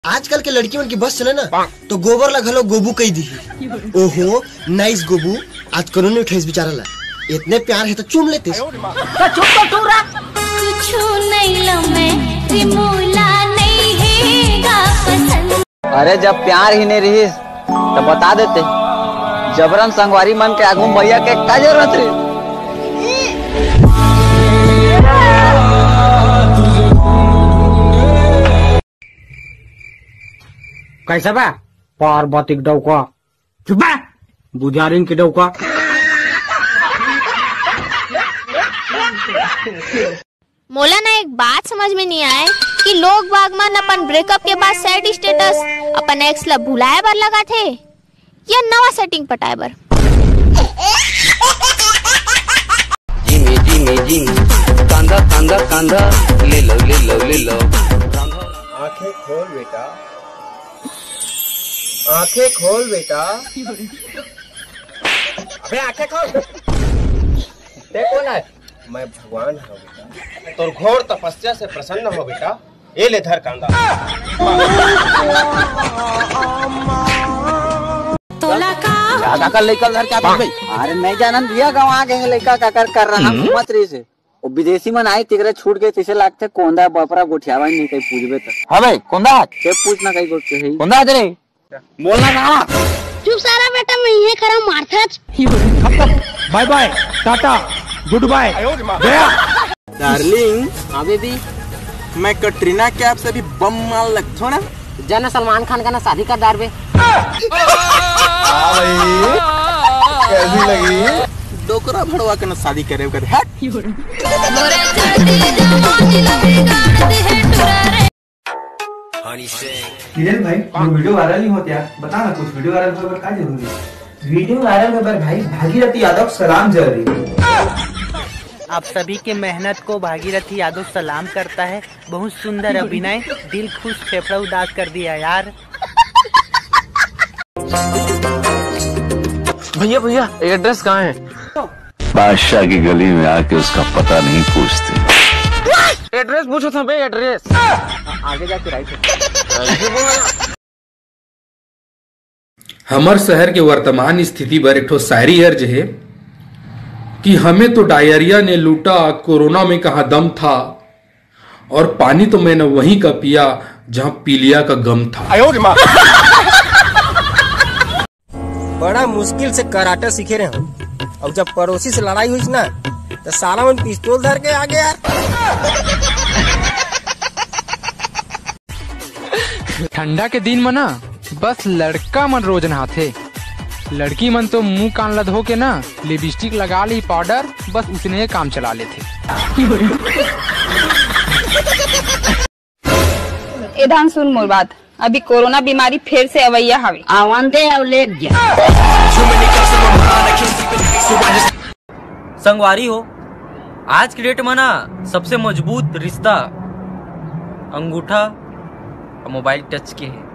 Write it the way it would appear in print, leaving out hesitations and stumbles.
आजकल के लड़कियों की बस चले ना तो गोबर लगलो गोबू कही दी। ओहो नाइस गोबू, आज करो नहीं उठे बेचारा ला, इतने प्यार है तो चूम लेते। अरे जब प्यार ही नहीं रही तो बता देते, जबरन संगवारी मन के आगू भैया के क्या जरूरत रही। कैसा बा पार्वती के डौका, चुप बुझारिन के डौका। मोला ना एक बात समझ में नहीं आए कि लोग बागमान अपन ब्रेकअप के बाद सैड स्टेटस अपन एक्स ला भुलाए बर लगा थे या नवा सेटिंग पटाए बर। जिमी जिमी जिमी कांदा कांदा कांदा ले लो ले लो ले लो। आंखें खोल बेटा, आंखें खोल बेटा, अबे आंखें खोल। देखो ना मैं भगवान हूँ बेटा, तो घोर तपस्या से प्रसन्न हो बेटा, ये ले धर कांदा। ज्यादा कर लेकर घर क्या भाई? अरे नहीं जानन दिया गाँव आ गए लड़का का कर रहा मत रही से। वो विदेशी मन आई तिगरे छूट गए तीसरे लागते कोंदा बपरा गोठियावा नहीं कहीं पूछबे तो। हाँ भाई कोंदा के पूछना कहीं गोठ है कोंदा दे बोलना ना। चुप सारा बेटा, मैं ये खरा मारता। Bye bye tata good bye गया। डार्लिंग हाँ बेबी, मैं कटरीना कैफ से भी बम माल लगता हूँ ना। जाना सलमान खान का ना शादी का दार बे। कैसी लगी? डोकरा भड़वा के ना शादी करे कर। किरण भाई वीडियो वायरल ही होते यार, बता ना कुछ वीडियो वायरल होने का जरूरी है। वीडियो वायरल होने पर भाई भागीरथी यादव सलाम जरूरी है। आप सभी के मेहनत को भागीरथी यादव सलाम करता है। बहुत सुंदर अभिनय, दिल खुश फेफड़ा उदास कर दिया यार। भैया भैया एड्रेस कहाँ है? बादशाह की गली में आके उसका पता नहीं पूछते। एड्रेस पूछो था भाई, एड्रेस आगे जाके राइट। हमर शहर के वर्तमान स्थिति पर एक ठो शायरी अर्ज है कि हमें तो डायरिया ने लूटा, कोरोना में कहा दम था, और पानी तो मैंने वहीं का पिया जहां पीलिया का गम था। बड़ा मुश्किल से कराटे सीखे रहे हो, और जब पड़ोसी से लड़ाई हुई ना तो सारा मन पिस्तौल धर के आ गया यार। ठंडा के दिन में ना बस लड़का मन रोज नहाथे, लड़की मन तो मुंह कान ला धो के ना लिपस्टिक लगा ली पाउडर, बस उतने काम चला लेते। एधान सुन मोर बात, अभी कोरोना बीमारी फिर से अवैया हवे। आवन दे और ले गया। संगवारी हो, आज की डेट में ना सबसे मजबूत रिश्ता अंगूठा और मोबाइल टच के है।